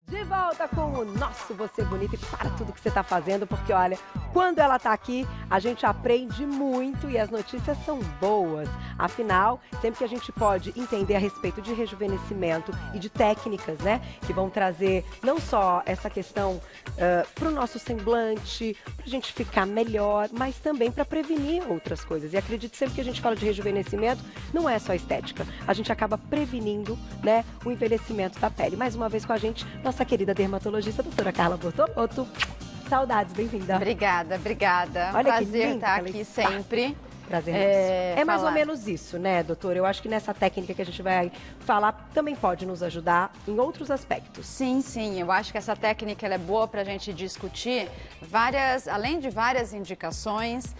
De volta com o nosso Você Bonita e para tudo que você está fazendo, porque olha, quando ela está aqui, a gente aprende muito e as notícias são boas. Afinal, sempre que a gente pode entender a respeito de rejuvenescimento e de técnicas, né, que vão trazer não só essa questão para o nosso semblante, para a gente ficar melhor, mas também para prevenir outras coisas. E acredito sempre que a gente fala de rejuvenescimento, não é só estética, a gente acaba prevenindo, né, o envelhecimento da pele. Mais uma vez com a gente, nossa querida dermatologista, doutora Carla Bortolotto. Saudades, bem-vinda. Obrigada, obrigada. Olha, prazer estar aqui sempre. Prazer nosso. É mais ou menos isso, né, doutora? Eu acho que nessa técnica que a gente vai falar também pode nos ajudar em outros aspectos. Sim, sim. Eu acho que essa técnica ela é boa para a gente discutir além de várias indicações,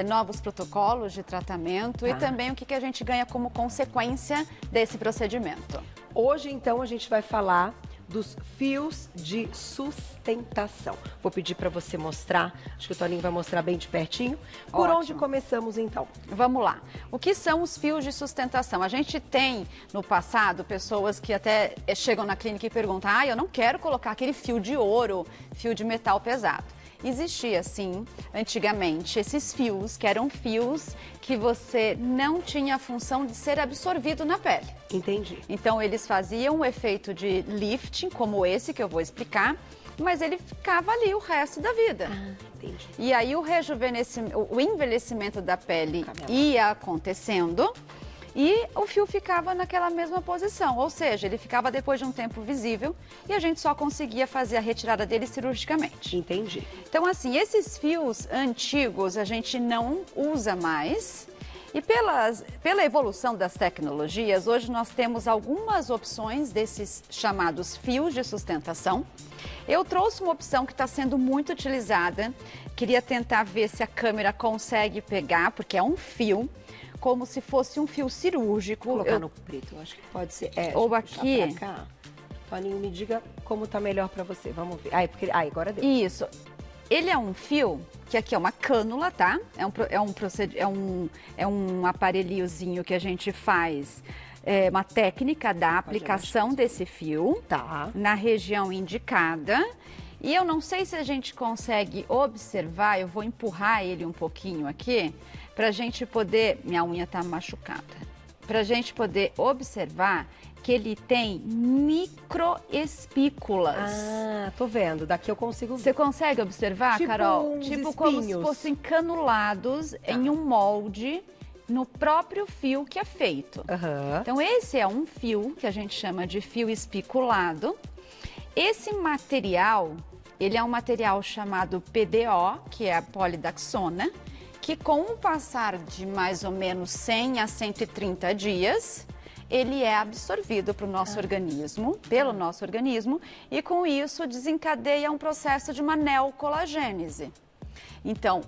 novos protocolos de tratamento e também o que a gente ganha como consequência desse procedimento. Hoje, então, a gente vai falar dos fios de sustentação. Vou pedir para você mostrar, acho que o Toninho vai mostrar bem de pertinho. Por onde começamos então? Vamos lá. O que são os fios de sustentação? A gente tem no passado pessoas que até chegam na clínica e perguntam: eu não quero colocar aquele fio de ouro, fio de metal pesado. Existia, sim, antigamente, esses fios, que eram fios que você não tinha a função de ser absorvido na pele. Entendi. Então, eles faziam um efeito de lifting, como esse que eu vou explicar, mas ele ficava ali o resto da vida. Entendi. E aí, o envelhecimento da pele ia acontecendo e o fio ficava naquela mesma posição, ou seja, ele ficava depois de um tempo visível e a gente só conseguia fazer a retirada dele cirurgicamente. Entendi. Então, assim, esses fios antigos a gente não usa mais. E pela evolução das tecnologias, hoje nós temos algumas opções desses chamados fios de sustentação. Eu trouxe uma opção que está sendo muito utilizada, queria tentar ver se a câmera consegue pegar, porque é um fio, como se fosse um fio cirúrgico. Vou colocar no preto, eu acho que pode ser. Ou aqui. Toninho, me diga como tá melhor para você. Vamos ver. Agora deu. Isso. Ele é um fio, que aqui é uma cânula, tá? É um aparelhozinho que a gente faz, uma técnica da aplicação desse fio na região indicada. E eu não sei se a gente consegue observar, eu vou empurrar ele um pouquinho aqui, pra gente poder... Minha unha tá machucada. Pra gente poder observar que ele tem microespículas. Ah, tô vendo. Daqui eu consigo ver. Você consegue observar, tipo Carol? Tipo como se fossem canulados em um molde no próprio fio que é feito. Então, esse é um fio que a gente chama de fio espiculado. Esse material, ele é um material chamado PDO, que é a polidaxona, que com o passar de mais ou menos 100 a 130 dias, ele é absorvido para o nosso organismo, pelo nosso organismo, e com isso desencadeia um processo de uma neocolagênese. Então,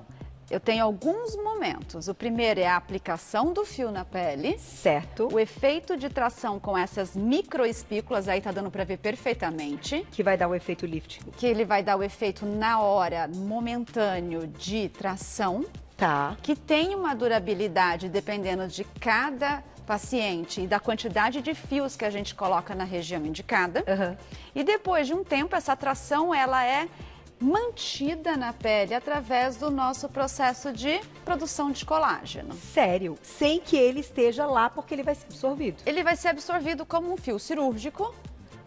eu tenho alguns momentos. O primeiro é a aplicação do fio na pele. Certo. O efeito de tração com essas microespículas, aí tá dando para ver perfeitamente. Que vai dar o efeito lift. Que ele vai dar o efeito na hora, momentâneo de tração. Tá. Que tem uma durabilidade dependendo de cada paciente e da quantidade de fios que a gente coloca na região indicada. E depois de um tempo, essa tração, ela é mantida na pele através do nosso processo de produção de colágeno. Sério? Sem que ele esteja lá, porque ele vai ser absorvido? Ele vai ser absorvido como um fio cirúrgico,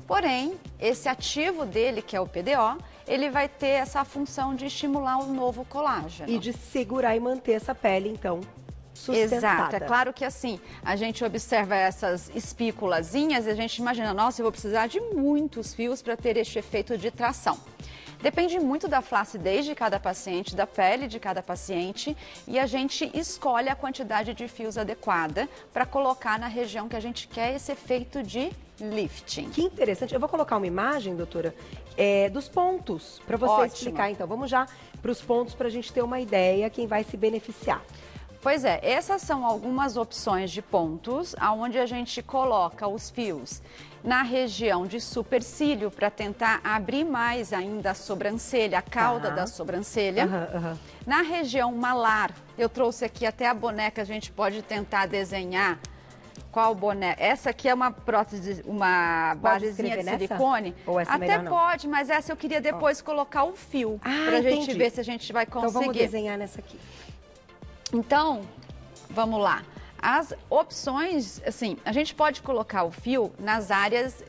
porém, esse ativo dele, que é o PDO, ele vai ter essa função de estimular um novo colágeno. E de segurar e manter essa pele, então, sustentada. Exato. É claro que assim, a gente observa essas espículazinhas e a gente imagina, nossa, eu vou precisar de muitos fios para ter este efeito de tração. Depende muito da flacidez de cada paciente, da pele de cada paciente, e a gente escolhe a quantidade de fios adequada para colocar na região que a gente quer esse efeito de lifting. Que interessante. Eu vou colocar uma imagem, doutora, dos pontos, para você explicar. Então, vamos já para os pontos para a gente ter uma ideia quem vai se beneficiar. Pois é, essas são algumas opções de pontos onde a gente coloca os fios na região de supercílio para tentar abrir mais ainda a sobrancelha, a cauda da sobrancelha. Na região malar, eu trouxe aqui até a boneca, a gente pode tentar desenhar qual boneca. Essa aqui é uma prótese, uma basezinha de silicone. Ou essa até pode, mas essa eu queria depois colocar o fio. Pra gente ver se a gente vai conseguir. Então vamos desenhar nessa aqui. Então, vamos lá. As opções, assim, a gente pode colocar o fio nas áreas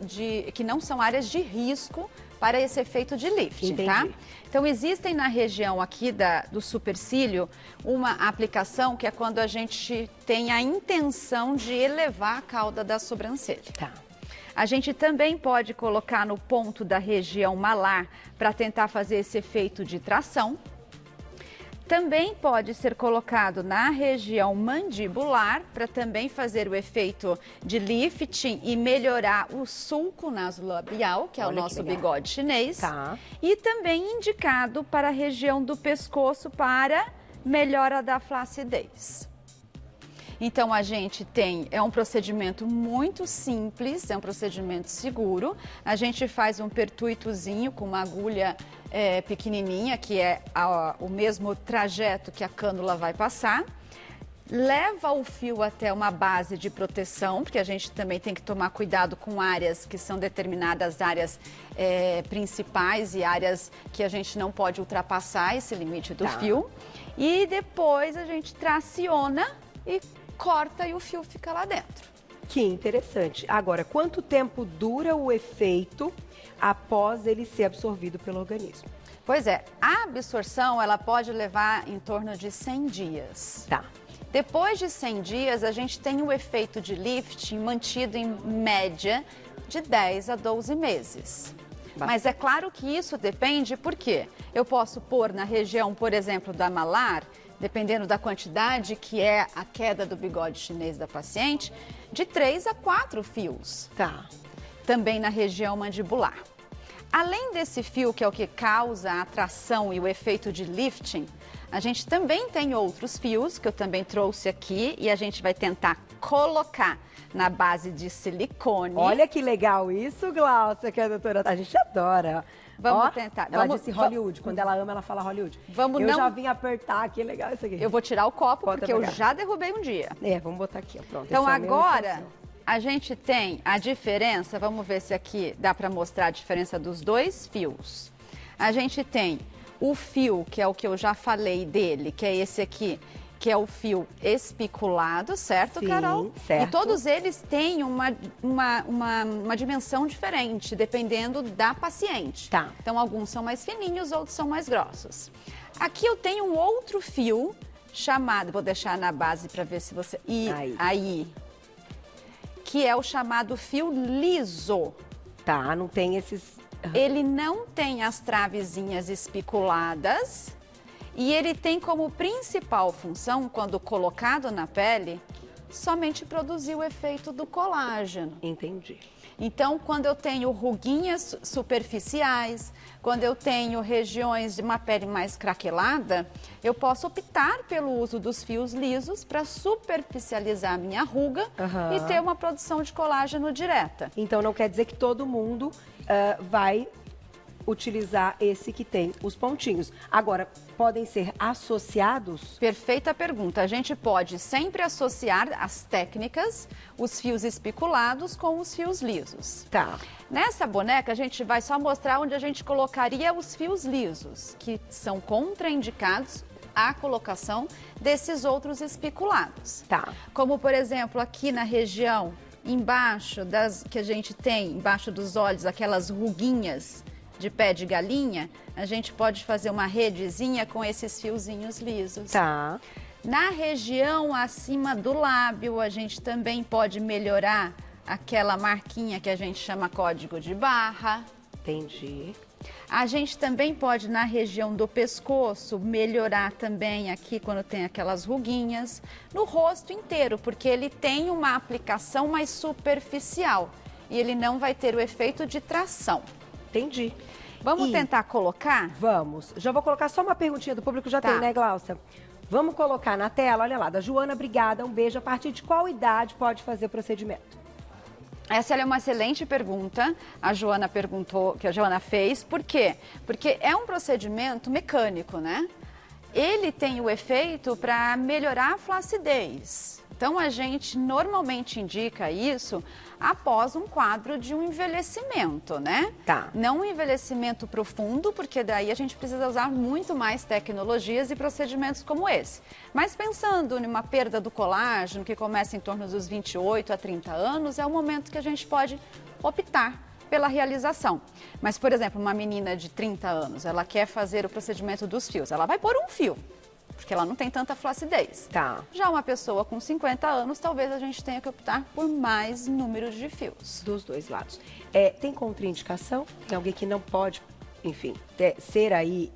que não são áreas de risco para esse efeito de lifting, tá? Então, existem na região aqui do supercílio uma aplicação que é quando a gente tem a intenção de elevar a cauda da sobrancelha. Tá. A gente também pode colocar no ponto da região malar para tentar fazer esse efeito de tração. Também pode ser colocado na região mandibular para também fazer o efeito de lifting e melhorar o sulco nasolabial, que é o nosso bigode chinês. Tá. E também indicado para a região do pescoço para melhora da flacidez. Então, a gente é um procedimento muito simples, é um procedimento seguro. A gente faz um pertuitozinho com uma agulha pequenininha, que é o mesmo trajeto que a cânula vai passar. Leva o fio até uma base de proteção, porque a gente também tem que tomar cuidado com áreas que são determinadas áreas principais e áreas que a gente não pode ultrapassar esse limite do fio. E depois a gente traciona e corta e o fio fica lá dentro. Que interessante. Agora, quanto tempo dura o efeito após ele ser absorvido pelo organismo? Pois é, a absorção ela pode levar em torno de 100 dias. Tá. Depois de 100 dias, a gente tem o efeito de lifting mantido em média de 10 a 12 meses. Mas é claro que isso depende, porque eu posso pôr na região, por exemplo, da malar, dependendo da quantidade que é a queda do bigode chinês da paciente, de 3 a 4 fios. Tá. Também na região mandibular. Além desse fio, que é o que causa a atração e o efeito de lifting, a gente também tem outros fios, que eu também trouxe aqui, e a gente vai tentar colocar na base de silicone. Olha que legal isso, Glaucia, que a doutora... A gente adora. Vamos tentar. Ela disse Hollywood. Quando ela ama, ela fala Hollywood. Eu já vim apertar, que legal isso aqui. Eu vou tirar o copo, porque eu já derrubei um dia. Vamos botar aqui, ó, pronto. Então agora, a gente tem a diferença, vamos ver se aqui dá para mostrar a diferença dos dois fios. A gente tem o fio, que é o que eu já falei dele, que é esse aqui, que é o fio espiculado, certo, Sim, Carol? certo. E todos eles têm uma dimensão diferente, dependendo da paciente. Tá. Então, alguns são mais fininhos, outros são mais grossos. Aqui eu tenho um outro fio chamado, vou deixar na base para ver se você... Aí. Que é o chamado fio liso. Tá, não tem esses... Ele não tem as travezinhas espiculadas e ele tem como principal função, quando colocado na pele, somente produzir o efeito do colágeno. Entendi. Então, quando eu tenho ruguinhas superficiais, quando eu tenho regiões de uma pele mais craquelada, eu posso optar pelo uso dos fios lisos para superficializar a minha ruga e ter uma produção de colágeno direta. Então, não quer dizer que todo mundo vai utilizar esse que tem os pontinhos. Agora, podem ser associados? Perfeita pergunta. A gente pode sempre associar as técnicas, os fios espiculados com os fios lisos. Tá. Nessa boneca, a gente vai só mostrar onde a gente colocaria os fios lisos, que são contraindicados à colocação desses outros espiculados. Tá. Como, por exemplo, aqui na região, embaixo que a gente tem, embaixo dos olhos, aquelas ruguinhas de pé de galinha, a gente pode fazer uma redezinha com esses fiozinhos lisos. Tá. Na região acima do lábio, a gente também pode melhorar aquela marquinha que a gente chama código de barra. Entendi. A gente também pode, na região do pescoço, melhorar também aqui quando tem aquelas ruguinhas. No rosto inteiro, porque ele tem uma aplicação mais superficial e ele não vai ter o efeito de tração. Entendi. Vamos tentar colocar? Vamos. Já vou colocar só uma perguntinha do público, já tem, né, Glaucia? Vamos colocar na tela, olha lá, da Joana Brigada, um beijo. A partir de qual idade pode fazer o procedimento? Essa é uma excelente pergunta, a Joana perguntou, que a Joana fez. Por quê? Porque é um procedimento mecânico, né? Ele tem o efeito para melhorar a flacidez. Então, a gente normalmente indica isso após um quadro de um envelhecimento, né? Tá. Não um envelhecimento profundo, porque daí a gente precisa usar muito mais tecnologias e procedimentos como esse. Mas pensando numa perda do colágeno, que começa em torno dos 28 a 30 anos, é o momento que a gente pode optar pela realização. Mas, por exemplo, uma menina de 30 anos, ela quer fazer o procedimento dos fios, ela vai pôr um fio, porque ela não tem tanta flacidez. Tá. Já uma pessoa com 50 anos, talvez a gente tenha que optar por mais números de fios. Dos dois lados. Tem contraindicação? Tem alguém que não pode, enfim, ser aí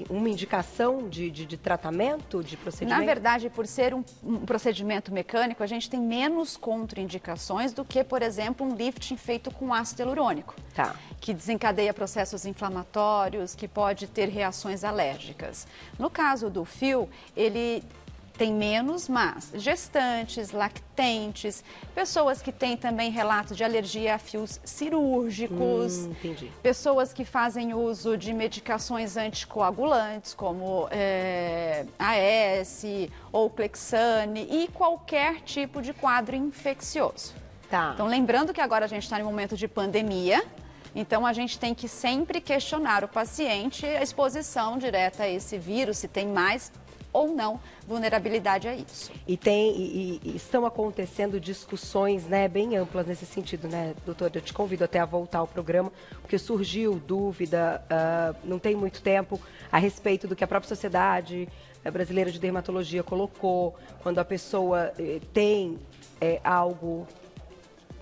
uma indicação de tratamento, de procedimento? Na verdade, por ser um procedimento mecânico, a gente tem menos contraindicações do que, por exemplo, um lifting feito com ácido hialurônico. Tá. Que desencadeia processos inflamatórios, que pode ter reações alérgicas. No caso do fio, ele tem menos, mas gestantes, lactentes, pessoas que têm também relatos de alergia a fios cirúrgicos, entendi. Pessoas que fazem uso de medicações anticoagulantes, como AS ou Clexane, e qualquer tipo de quadro infeccioso. Tá. Então, lembrando que agora a gente está em um momento de pandemia, então a gente tem que sempre questionar o paciente a exposição direta a esse vírus, se tem mais ou não vulnerabilidade a isso. E estão acontecendo discussões, né, bem amplas nesse sentido, né, doutora? Eu te convido até a voltar ao programa, porque surgiu dúvida, não tem muito tempo, a respeito do que a própria Sociedade Brasileira de Dermatologia colocou, quando a pessoa tem algo,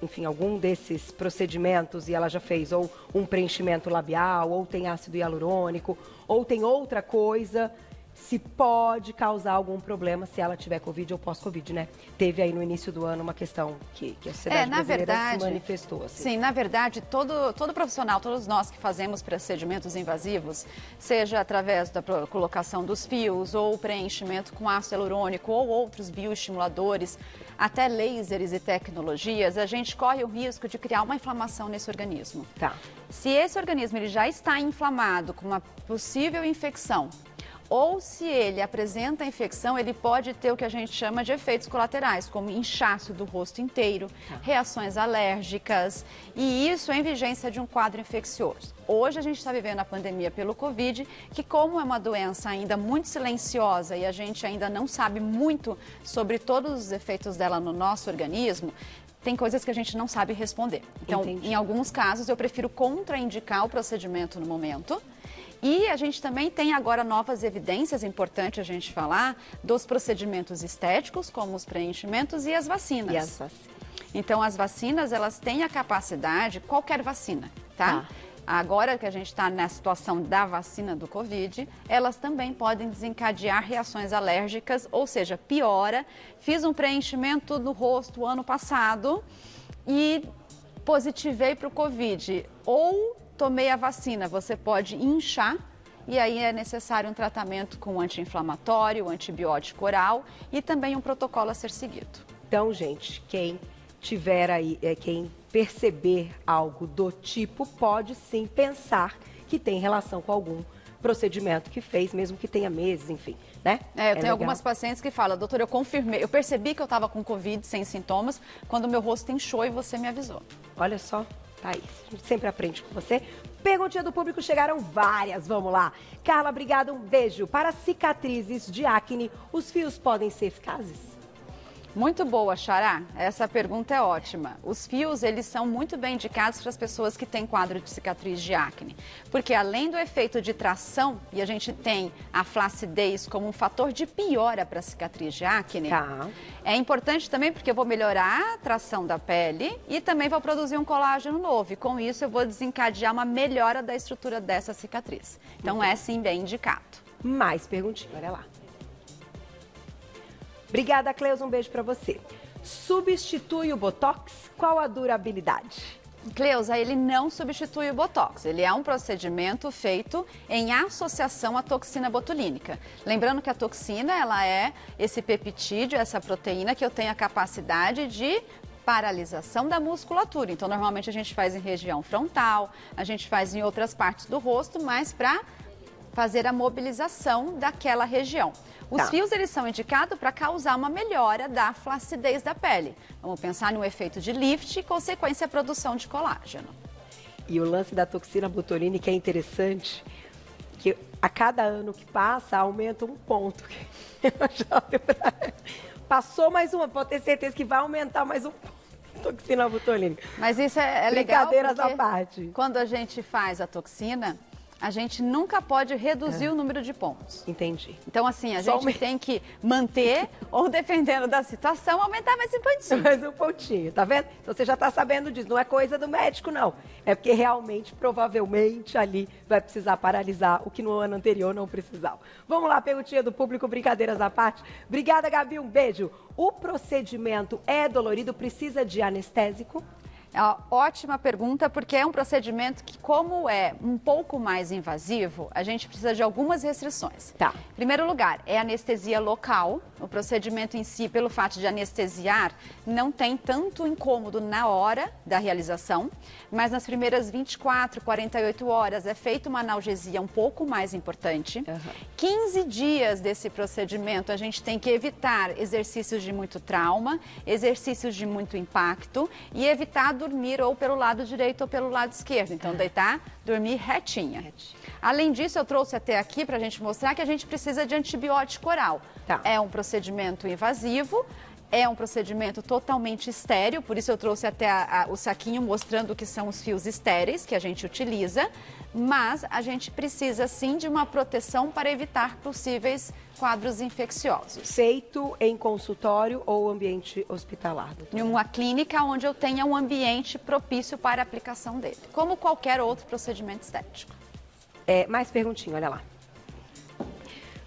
enfim, algum desses procedimentos e ela já fez ou um preenchimento labial, ou tem ácido hialurônico, ou tem outra coisa, se pode causar algum problema se ela tiver Covid ou pós-Covid, né? Teve aí no início do ano uma questão que a Sociedade Brasileira se manifestou. Assim. Sim, na verdade, todo profissional, todos nós que fazemos procedimentos invasivos, seja através da colocação dos fios ou preenchimento com ácido hialurônico ou outros bioestimuladores, até lasers e tecnologias, a gente corre o risco de criar uma inflamação nesse organismo. Tá. Se esse organismo ele já está inflamado com uma possível infecção, ou se ele apresenta infecção, ele pode ter o que a gente chama de efeitos colaterais, como inchaço do rosto inteiro, reações alérgicas, e isso em vigência de um quadro infeccioso. Hoje a gente está vivendo a pandemia pelo Covid, que como é uma doença ainda muito silenciosa e a gente ainda não sabe muito sobre todos os efeitos dela no nosso organismo, tem coisas que a gente não sabe responder. Então, em alguns casos, eu prefiro contraindicar o procedimento no momento. E a gente também tem agora novas evidências, importante a gente falar, dos procedimentos estéticos, como os preenchimentos e as vacinas. E as vacinas. Então, as vacinas, elas têm a capacidade, qualquer vacina, tá? Agora que a gente está na situação da vacina do Covid, elas também podem desencadear reações alérgicas, ou seja, piora. Fiz um preenchimento no rosto ano passado e positivei para o Covid. Ou tomei a vacina, você pode inchar e aí é necessário um tratamento com anti-inflamatório, antibiótico oral e também um protocolo a ser seguido. Então, gente, quem tiver aí, quem perceber algo do tipo, pode sim pensar que tem relação com algum procedimento que fez, mesmo que tenha meses, enfim, né? Eu tenho algumas pacientes que falam, doutora, eu percebi que eu estava com Covid sem sintomas, quando o meu rosto inchou e você me avisou. Olha só. Tá aí, a gente sempre aprende com você. Perguntinha do público, chegaram várias, vamos lá. Carla, obrigada, um beijo. Para cicatrizes de acne, os fios podem ser eficazes? Muito boa, Xará. Essa pergunta é ótima. Os fios, eles são muito bem indicados para as pessoas que têm quadro de cicatriz de acne. Porque além do efeito de tração, e a gente tem a flacidez como um fator de piora para a cicatriz de acne, é importante também porque eu vou melhorar a tração da pele e também vou produzir um colágeno novo. E com isso eu vou desencadear uma melhora da estrutura dessa cicatriz. Então é sim bem indicado. Mais perguntinha, olha lá. Obrigada, Cleusa, um beijo para você. Substitui o Botox? Qual a durabilidade? Cleusa, ele não substitui o Botox. Ele é um procedimento feito em associação à toxina botulínica. Lembrando que a toxina, ela é esse peptídeo, essa proteína que eu tenho a capacidade de paralisação da musculatura. Então, normalmente a gente faz em região frontal, a gente faz em outras partes do rosto, mas para fazer a mobilização daquela região. Os fios, eles são indicados para causar uma melhora da flacidez da pele. Vamos pensar no efeito de lift e, consequência, a produção de colágeno. E o lance da toxina botulínica é interessante, que a cada ano que passa, aumenta um ponto. Passou mais uma, pode ter certeza que vai aumentar mais um ponto. Toxina botulínica. Mas isso é legal. Brincadeiras à parte. Quando a gente faz a toxina, a gente nunca pode reduzir o número de pontos. Entendi. Então, assim, a gente tem que manter, ou dependendo da situação, aumentar mais um pontinho. Mais um pontinho, tá vendo? Então você já tá sabendo disso. Não é coisa do médico, não. É porque realmente, provavelmente, ali vai precisar paralisar o que no ano anterior não precisava. Vamos lá, perguntinha do público, brincadeiras à parte. Obrigada, Gabi, um beijo. O procedimento é dolorido, precisa de anestésico? É uma ótima pergunta, porque é um procedimento que, como é um pouco mais invasivo, a gente precisa de algumas restrições. Tá. Em primeiro lugar, é anestesia local. O procedimento em si, pelo fato de anestesiar, não tem tanto incômodo na hora da realização, mas nas primeiras 24, 48 horas é feita uma analgesia um pouco mais importante. 15 dias desse procedimento, a gente tem que evitar exercícios de muito trauma, exercícios de muito impacto e evitar dormir ou pelo lado direito ou pelo lado esquerdo. Então, deitar, dormir retinha. Além disso, eu trouxe até aqui para a gente mostrar que a gente precisa de antibiótico oral. Tá. É um procedimento invasivo, é um procedimento totalmente estéril, por isso eu trouxe até o saquinho mostrando o que são os fios estéreis que a gente utiliza, mas a gente precisa sim de uma proteção para evitar possíveis quadros infecciosos. Feito em consultório ou ambiente hospitalar? Em uma clínica onde eu tenha um ambiente propício para a aplicação dele, como qualquer outro procedimento estético. Mais perguntinha, olha lá.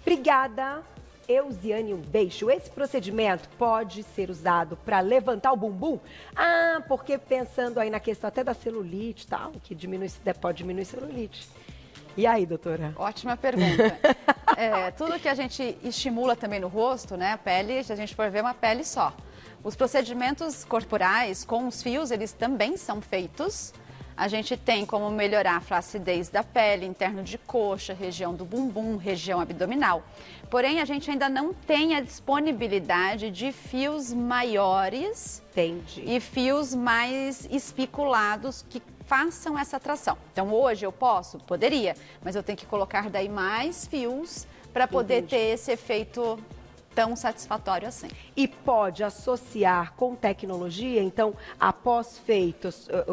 Obrigada, Eusiane, um beijo. Esse procedimento pode ser usado para levantar o bumbum? Ah, porque pensando aí na questão até da celulite e tal, que pode diminuir celulite. E aí, doutora? Ótima pergunta. Tudo que a gente estimula também no rosto, né, a pele, se a gente for ver, uma pele só. Os procedimentos corporais com os fios, eles também são feitos. A gente tem como melhorar a flacidez da pele, interno de coxa, região do bumbum, região abdominal. Porém, a gente ainda não tem a disponibilidade de fios maiores. Entendi. E fios mais espiculados que façam essa tração. Então, hoje eu poderia, mas eu tenho que colocar daí mais fios para poder ter esse efeito tão satisfatório assim. E pode associar com tecnologia, então, após feito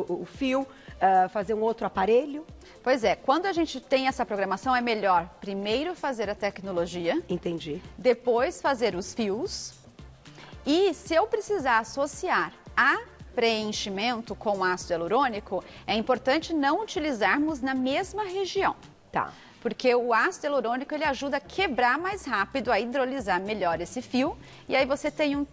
o fio, fazer um outro aparelho? Pois é, quando a gente tem essa programação, é melhor primeiro fazer a tecnologia. Entendi. Depois fazer os fios. E se eu precisar associar a preenchimento com ácido hialurônico, é importante não utilizarmos na mesma região. Tá. Porque o ácido hialurônico, ele ajuda a quebrar mais rápido, a hidrolisar melhor esse fio. E aí você tem um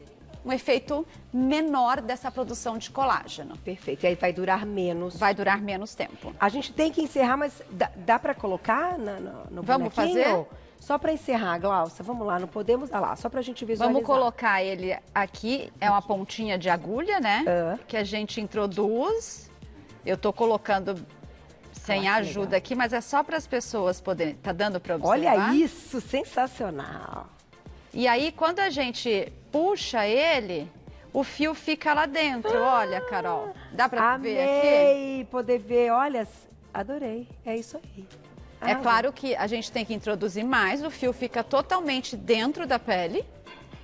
efeito menor dessa produção de colágeno. Perfeito. E aí vai durar menos. Vai durar menos tempo. A gente tem que encerrar, mas dá para colocar no Vamos fazer? Só para encerrar, Glaucia, vamos lá, não podemos dar lá, só para a gente visualizar. Vamos colocar ele aqui, é uma pontinha de agulha, né? Que a gente introduz. Eu tô colocando sem ajuda aqui, mas é só para as pessoas poderem. Tá dando para observar? Olha isso, sensacional. E aí, quando a gente puxa ele, o fio fica lá dentro. Olha, Carol, dá para ver aqui? Amei poder ver, olha, adorei, é isso aí. É claro que a gente tem que introduzir mais, o fio fica totalmente dentro da pele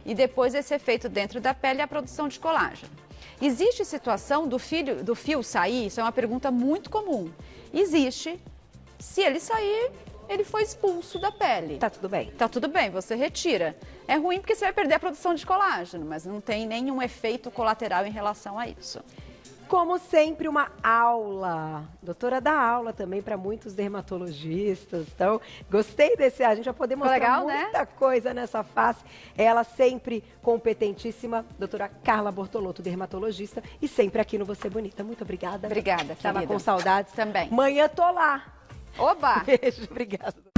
e depois esse efeito dentro da pele é a produção de colágeno. Existe situação do fio sair? Isso é uma pergunta muito comum. Existe. Se ele sair, ele foi expulso da pele. Tá tudo bem. Tá tudo bem, você retira. É ruim porque você vai perder a produção de colágeno, mas não tem nenhum efeito colateral em relação a isso. Como sempre, uma aula. Doutora dá aula também para muitos dermatologistas. Então, gostei desse. A gente vai poder mostrar legal, muita coisa nessa face. Ela sempre competentíssima, doutora Carla Bortolotto, dermatologista, e sempre aqui no Você Bonita. Muito obrigada. Obrigada, Estava querida. com saudades. Também. Amanhã tô lá. Oba! Beijo, obrigada.